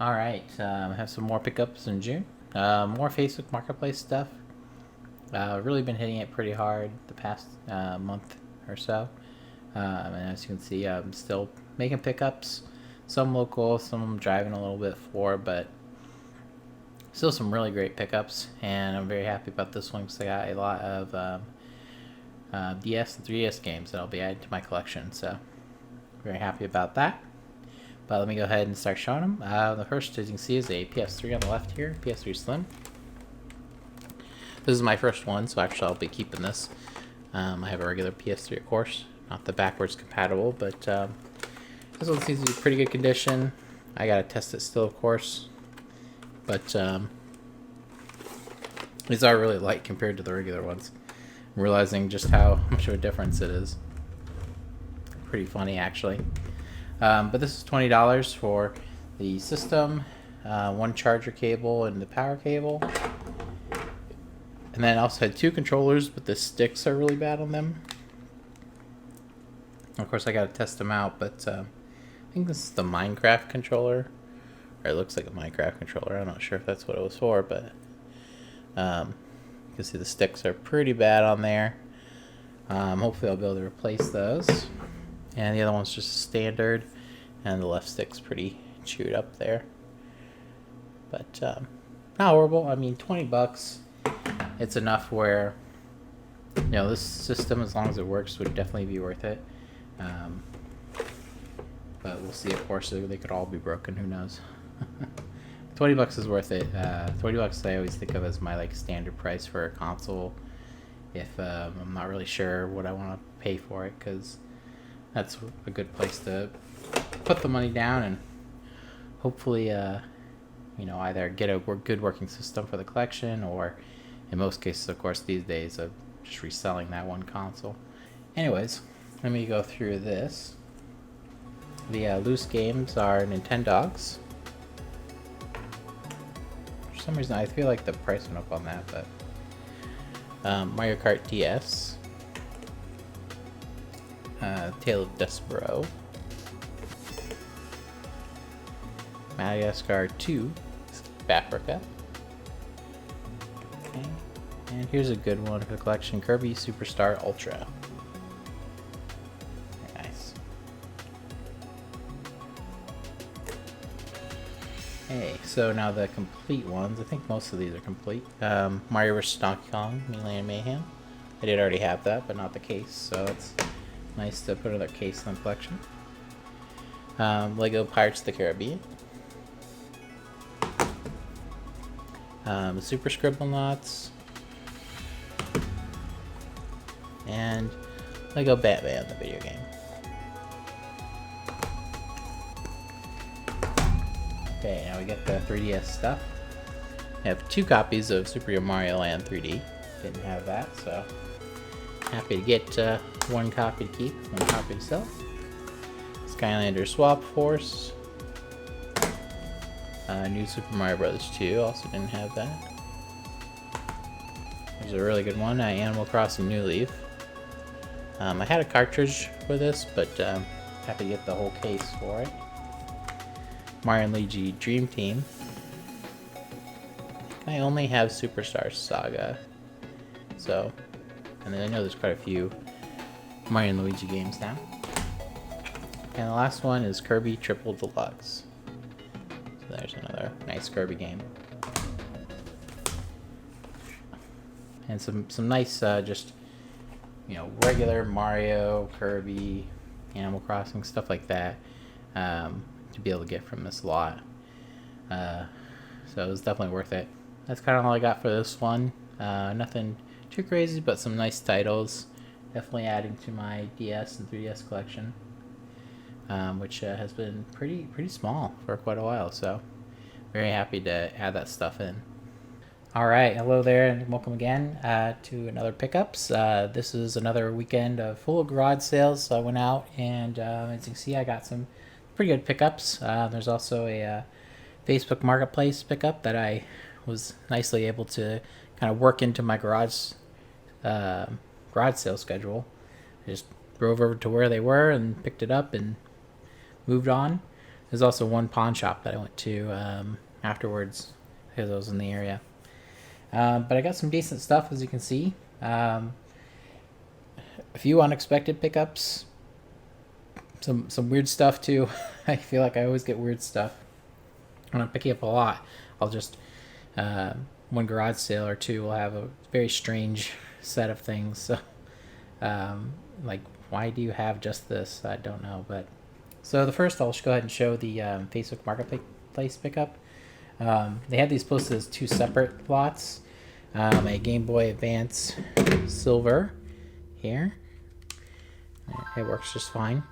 Alright, I have some more pickups in June. More Facebook Marketplace stuff. Really been hitting it pretty hard the past month or so. And as you can see, I'm still making pickups. Some local, some I'm driving a little bit for, but still some really great pickups. And I'm very happy about this one because I got a lot of DS and 3DS games that I'll be adding to my collection. So, very happy about that. But let me go ahead and start showing them. The first, as you can see, is a PS3 on the left here, PS3 Slim. This is my first one, so actually I'll be keeping this. I have a regular PS3, of course, not the backwards compatible, but this one seems to be in pretty good condition. I gotta test it still, of course, but these are really light compared to the regular ones. I'm realizing just how much of a difference it is. Pretty funny, actually. But this is $20 for the system, one charger cable, and the power cable. And then I also had two controllers, but the sticks are really bad on them. Of course, I gotta test them out, but I think this is the Minecraft controller. Or it looks like a Minecraft controller. I'm not sure if that's what it was for, but you can see the sticks are pretty bad on there. Hopefully I'll be able to replace those. And the other one's just standard, and the left stick's pretty chewed up there. But not horrible. I mean, $20. It's enough where, you know, this system, as long as it works, would definitely be worth it. But we'll see. Of course, they could all be broken. Who knows? $20 is worth it. $20 I always think of as my standard price for a console. If I'm not really sure what I want to pay for it, because that's a good place to put the money down and hopefully, you know, either get a good working system for the collection, or in most cases, of course, these days, of just reselling that one console. Anyways, let me go through this. The loose games are Nintendogs. For some reason, I feel like the price went up on that, but Mario Kart DS. Tale of Despero, Madagascar 2, Africa. Okay. And here's a good one for the collection, Kirby Superstar Ultra. Very nice. Hey, so now the complete ones. I think most of these are complete. Mario vs. Donkey Kong, Melee and Mayhem. I did already have that, but not the case, so it's nice to put another case in the collection. Lego Pirates of the Caribbean. Super Scribblenauts. And Lego Batman, the video game. Okay, now we get the 3DS stuff. I have two copies of Super Mario Land 3D. Didn't have that, so happy to get one copy to keep, one copy to sell. Skylander Swap Force. New Super Mario Bros. 2, also didn't have that. There's a really good one, Animal Crossing New Leaf. I had a cartridge for this, but happy to get the whole case for it. Mario and Luigi Dream Team. I only have Superstar Saga, so, and then I know there's quite a few Mario and Luigi games now. And the last one is Kirby Triple Deluxe. So there's another nice Kirby game. And some nice, just, you know, regular Mario, Kirby, Animal Crossing, stuff like that, to be able to get from this lot. So it was definitely worth it. That's kind of all I got for this one. Nothing too crazy, but some nice titles. Definitely adding to my DS and 3DS collection, which has been pretty small for quite a while. So very happy to add that stuff in. All right, hello there, and welcome again to another pickups. This is another weekend full of garage sales. So I went out, and as you can see, I got some pretty good pickups. There's also a Facebook Marketplace pickup that I was nicely able to kind of work into my garage sale schedule. I just drove over to where they were and picked it up and moved on. There's also one pawn shop that I went to afterwards because I was in the area. But I got some decent stuff, as you can see. A few unexpected pickups. Some weird stuff too. I feel like I always get weird stuff when I'm picking up a lot. I'll just one garage sale or two will have a very strange set of things. So, like, why do you have just this? I don't know. But so the first, I'll go ahead and show the Facebook Marketplace pickup. They had these posted as two separate lots. A Game Boy Advance Silver here. It works just fine.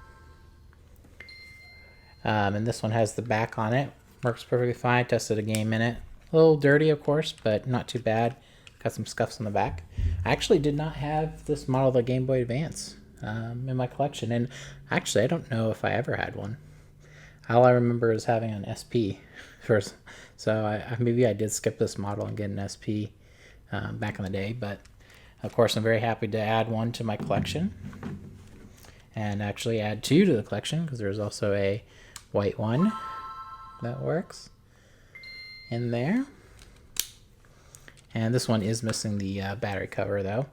And this one has the back on it. Works perfectly fine. Tested a game in it. A little dirty, of course, but not too bad. Got some scuffs on the back. I actually did not have this model of the Game Boy Advance in my collection. And actually, I don't know if I ever had one. All I remember is having an SP first. So maybe I did skip this model and get an SP back in the day. But, of course, I'm very happy to add one to my collection. And actually add two to the collection, because there's also a white one that works in there. And this one is missing the battery cover, though,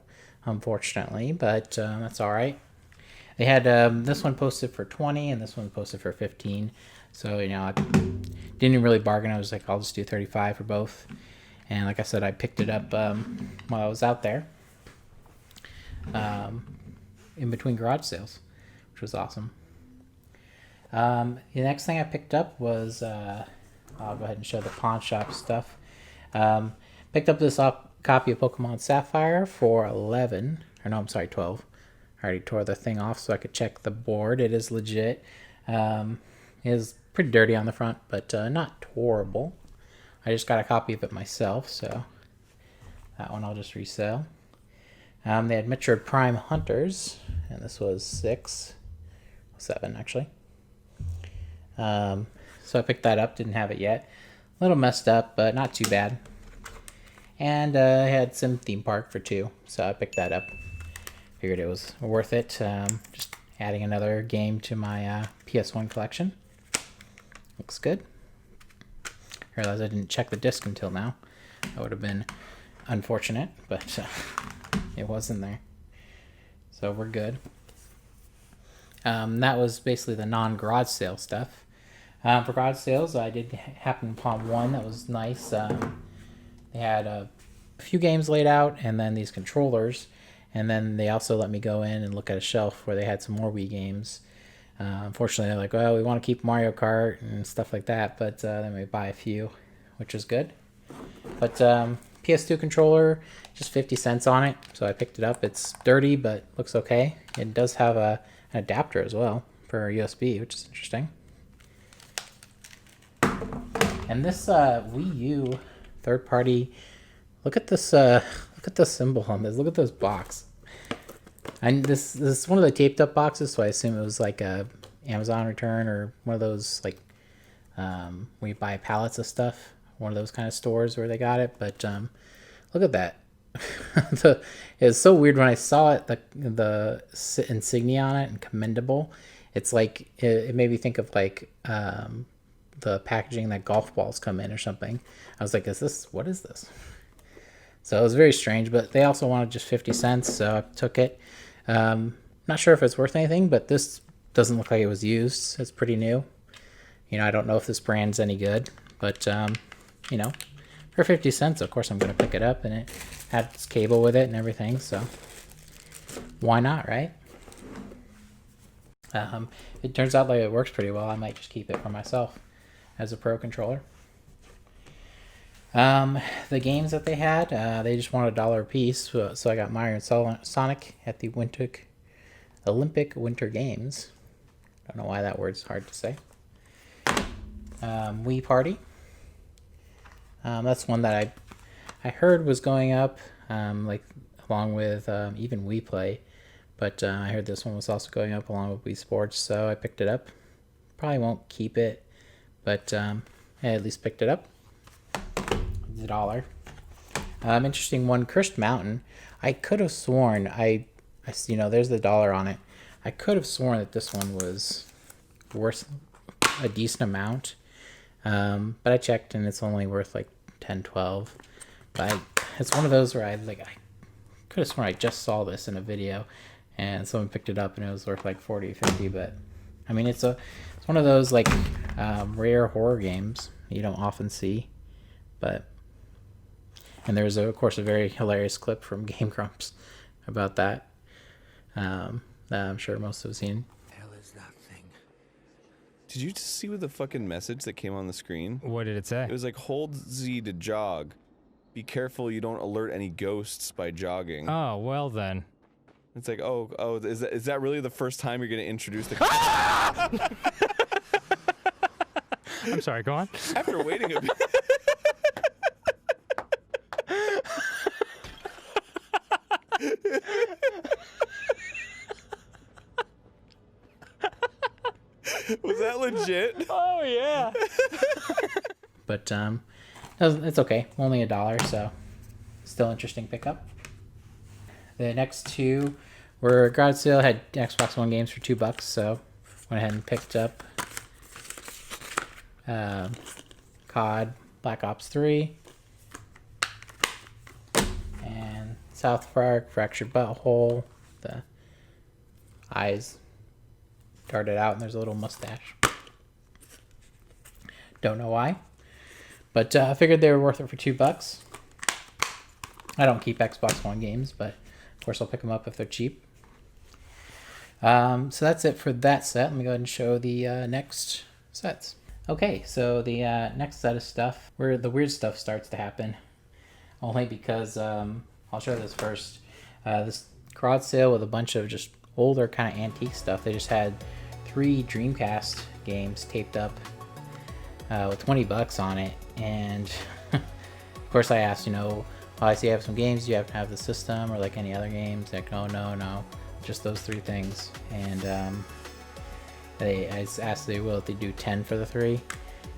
unfortunately, but that's all right. They had this one posted for 20 and this one posted for 15. So, you know, I didn't really bargain. I was like, I'll just do 35 for both. And like I said, I picked it up while I was out there in between garage sales, which was awesome. The next thing I picked up was, I'll go ahead and show the pawn shop stuff. Picked up this copy of Pokemon Sapphire for 11, or no, I'm sorry, 12. I already tore the thing off so I could check the board. It is legit. It is pretty dirty on the front, but not horrible. I just got a copy of it myself, so that one I'll just resell. They had Metroid Prime Hunters, and this was 7 actually. So I picked that up, didn't have it yet. A little messed up, but not too bad. And I had Sim Theme Park for 2, so I picked that up. Figured it was worth it. Just adding another game to my PS1 collection. Looks good. I realized I didn't check the disc until now. That would have been unfortunate, but it was in there. So we're good. That was basically the non-garage sale stuff. For garage sales, I did happen upon one that was nice. They had a few games laid out, and then these controllers, and then they also let me go in and look at a shelf where they had some more Wii games. Unfortunately, they're like, well, we want to keep Mario Kart and stuff like that, but then we buy a few, which is good. But PS2 controller, just 50 cents on it, so I picked it up. It's dirty, but looks okay. It does have an adapter as well for USB, which is interesting. And this Wii U third-party, look at this symbol on this. Look at this box. And this is one of the taped-up boxes, so I assume it was like a Amazon return or one of those like where you buy pallets of stuff. One of those kind of stores where they got it. But look at that. It was so weird when I saw it. The insignia on it and commendable. It's like it made me think of like the packaging that golf balls come in or something. I was like, what is this? So it was very strange, but they also wanted just 50 cents, so I took it. Not sure if it's worth anything, but this doesn't look like it was used. It's pretty new. You know, I don't know if this brand's any good, but you know, for 50 cents, of course I'm going to pick it up, and it had its cable with it and everything, so why not, right? It turns out like it works pretty well. I might just keep it for myself as a pro controller. The games that they had, they just wanted $1 a piece, so I got Mario and Sonic at the Olympic Winter Games. Don't know why that word's hard to say. Wii Party. That's one that I heard was going up, like along with even Wii Play, but I heard this one was also going up along with Wii Sports, so I picked it up. Probably won't keep it, but I at least picked it up. $1. Interesting one, Cursed Mountain. I could have sworn you know, there's the $1 on it. I could have sworn that this one was worth a decent amount. But I checked and it's only worth like 10, 12. But it's one of those where I could have sworn I just saw this in a video and someone picked it up and it was worth like 40, 50. But I mean, it's one of those like rare horror games you don't often see. But and there's of course a very hilarious clip from Game Grumps about that that I'm sure most have seen. Hell is that thing? Did you just see what the fucking message that came on the screen? What did it say? It was like, hold Z to jog. Be careful you don't alert any ghosts by jogging. Oh, well then. It's like, oh, is that really the first time you're gonna introduce the? I'm sorry, go on. After waiting a bit. Was that legit? Oh yeah. But it's okay. Only $1, so still interesting pickup. The next two were garage sale. Had Xbox One games for $2, so went ahead and picked up COD Black Ops 3 and South Park Fractured Butthole. The eyes darted out and there's a little mustache. Don't know why, but I figured they were worth it for $2. I don't keep Xbox One games, but of course I'll pick them up if they're cheap. So that's it for that set. Let me go ahead and show the next sets. Okay, so the next set of stuff, where the weird stuff starts to happen, only because I'll show this first. This garage sale with a bunch of just older kind of antique stuff. They just had 3 Dreamcast games taped up with $20 on it, and of course I asked, I see you have some games, do you have to have the system or like any other games? Like, no, just those 3 things. And I asked if they do 10 for the 3, and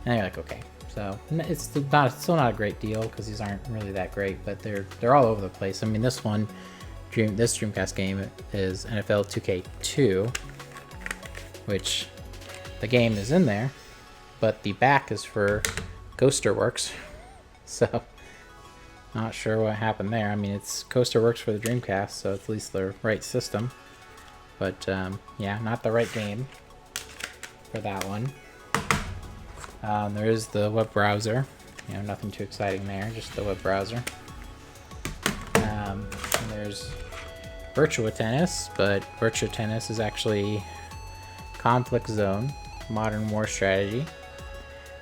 they're like, okay. So it's still not a great deal because these aren't really that great, but they're all over the place. I mean, this Dreamcast game is NFL 2K2, which the game is in there, but the back is for Coaster Works. So not sure what happened there. I mean, it's Coaster Works for the Dreamcast, so it's at least the right system. But yeah, not the right game for that one. There is the web browser. Nothing too exciting there, just the web browser. And there's Virtua Tennis, but Virtua Tennis is actually Conflict Zone, Modern War Strategy,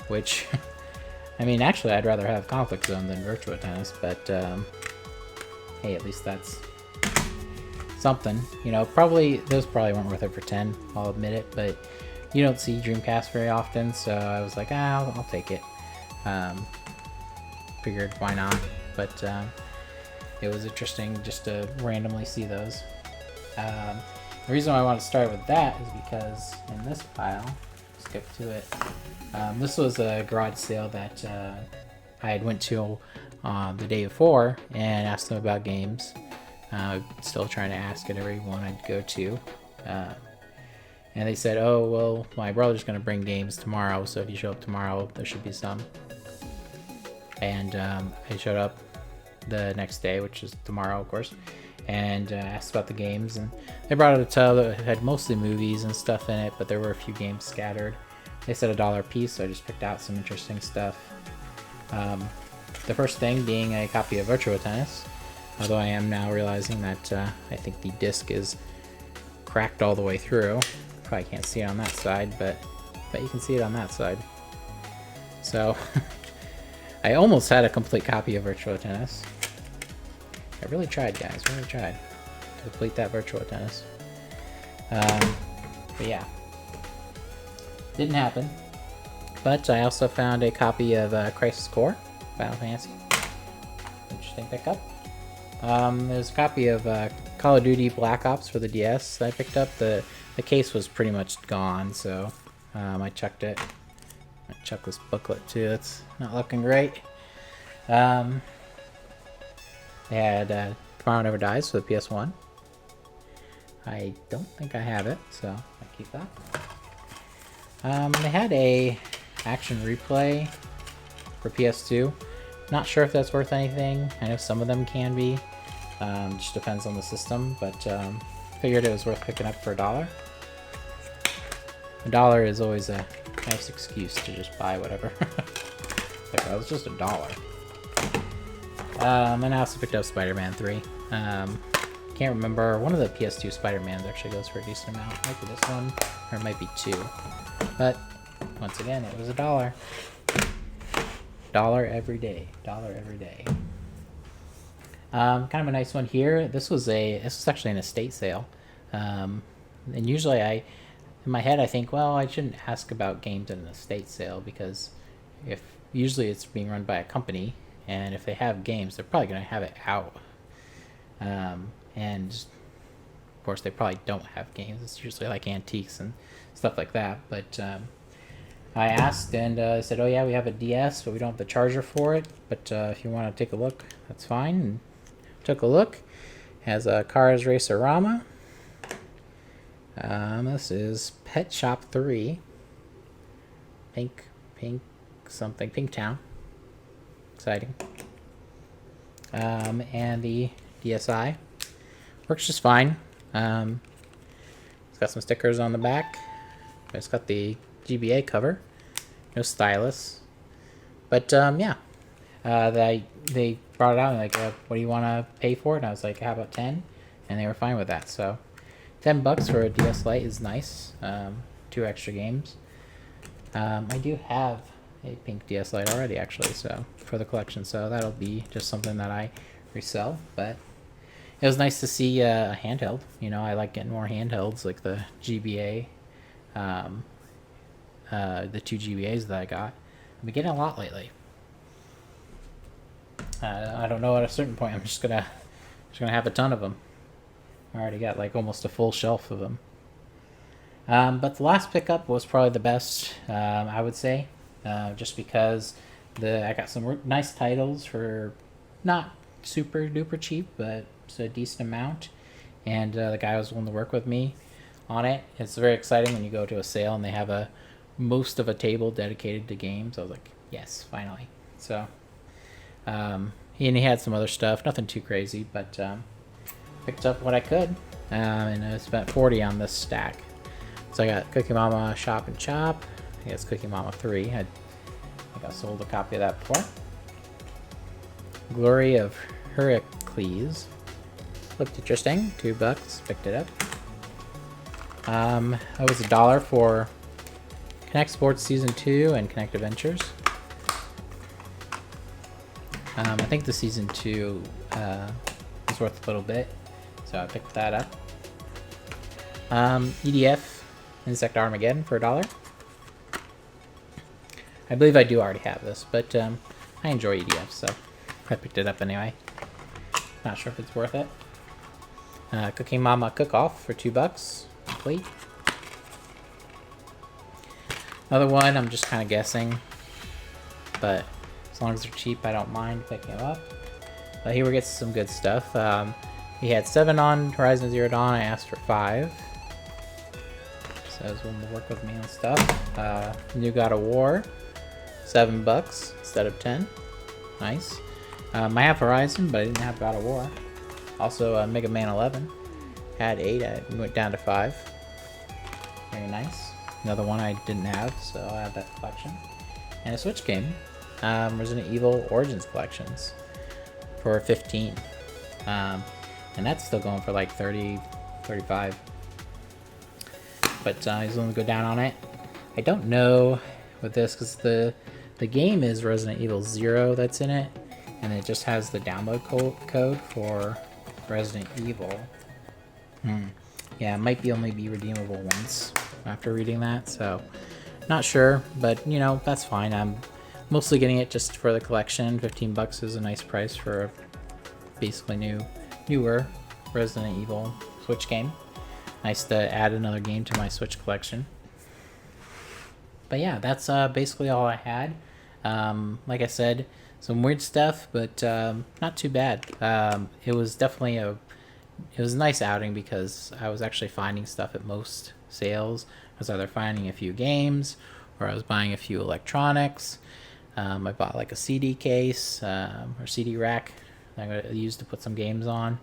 which, I mean, actually I'd rather have Conflict Zone than Virtua Tennis, but hey, at least that's something. Those probably weren't worth it for 10, I'll admit it, but you don't see Dreamcast very often, so I was like, I'll take it. Figured why not, but it was interesting just to randomly see those. The reason why I want to start with that is because in this pile, skip to it, this was a garage sale that I had went to the day before and asked them about games. Still trying to ask at every one I'd go to. And they said, oh, well, my brother's going to bring games tomorrow, so if you show up tomorrow, there should be some. And I showed up the next day, which is tomorrow, of course, and asked about the games. And they brought out a tub that had mostly movies and stuff in it, but there were a few games scattered. They said $1 a piece, so I just picked out some interesting stuff. The first thing being a copy of Virtua Tennis, although I am now realizing that I think the disc is cracked all the way through. Probably can't see it on that side, but you can see it on that side. So I almost had a complete copy of Virtua Tennis. I really tried, guys, really tried to complete that Virtua Tennis. But yeah, didn't happen. But I also found a copy of Crisis Core, Final Fantasy. Interesting pickup. There's a copy of Call of Duty Black Ops for the DS that I picked up. The case was pretty much gone, so I chucked it. I chucked this booklet too. It's not looking great. They had Tomorrow Never Dies for the PS1. I don't think I have it, so I keep that. They had a action replay for PS2. Not sure if that's worth anything. I know some of them can be. Just depends on the system, but figured it was worth picking up for $1. $1 is always a nice excuse to just buy whatever. Like, oh, it's just $1. And I also picked up Spider-Man 3. Can't remember. One of the PS2 Spider-Mans actually goes for a decent amount. Might be this one, or it might be 2. But once again, it was $1. $1 every day. $1 every day. Kind of a nice one here. This was actually an estate sale. And usually in my head I think, well, I shouldn't ask about games in an estate sale because usually it's being run by a company, and if they have games, they're probably going to have it out. And of course they probably don't have games. It's usually like antiques and stuff like that. But I asked, and they said, oh yeah, we have a DS, but we don't have the charger for it. But if you want to take a look, that's fine. And took a look. Has a Cars Racer-rama. This is Pet Shop 3. Pink something. Pink Town. Exciting. And the DSi. Works just fine. It's got some stickers on the back. It's got the GBA cover. No stylus. But, yeah. They brought it out and like, what do you want to pay for it? And I was like, how about 10? And they were fine with that. So $10 for a DS Lite is nice. 2 extra games. I do have a pink DS Lite already, actually, so for the collection. So that'll be just something that I resell. But it was nice to see a handheld. You know, I like getting more handhelds, like the GBA, the 2 GBAs that I got. I've been getting a lot lately. I don't know, at a certain point I'm just gonna have a ton of them. I already got like almost a full shelf of them. But the last pickup was probably the best, I would say, just because I got some nice titles for not super duper cheap, but it's a decent amount, and the guy was willing to work with me on it. It's very exciting when you go to a sale and they have most of a table dedicated to games. I was like, yes, finally. So and he had some other stuff, nothing too crazy, but picked up what I could, and I spent $40 on this stack. So I got Cookie Mama Shop and Chop. I guess Cookie Mama 3. I think I sold a copy of that before. Glory of Heracles. Looked interesting. $2. Picked it up. That was $1 for Connect Sports Season 2 and Connect Adventures. I think the Season 2 is worth a little bit, so I picked that up. EDF Insect Armageddon for $1. I believe I do already have this, but I enjoy EDF, so I picked it up anyway. Not sure if it's worth it. Cooking Mama Cook-Off for $2. Complete. Another one, I'm just kind of guessing, but as long as they're cheap, I don't mind picking them up. But here we get some good stuff. We had 7 on Horizon Zero Dawn. I asked for 5. So I was willing to work with me on stuff. New God of War, $7 instead of 10. Nice. I have Horizon, but I didn't have God of War. Also, Mega Man 11. Had 8. I went down to 5. Very nice. Another one I didn't have, so I have that collection. And a Switch game. Resident Evil Origins Collections for 15. And that's still going for like 30, 35. But he's willing to go down on it. I don't know with this because the game is Resident Evil 0 that's in it, and it just has the download code for Resident Evil. Yeah, it might only be redeemable once after reading that, so not sure, but you know, that's fine. I'm mostly getting it just for the collection. $15 is a nice price for a basically newer Resident Evil Switch game. Nice to add another game to my Switch collection. But yeah, that's basically all I had. Like I said, some weird stuff, but not too bad. It was definitely it was a nice outing because I was actually finding stuff at most sales. was either finding a few games or I was buying a few electronics. I bought like a CD case or CD rack that I'm gonna use to put some games on.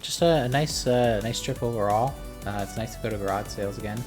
Just a nice trip overall. It's nice to go to garage sales again.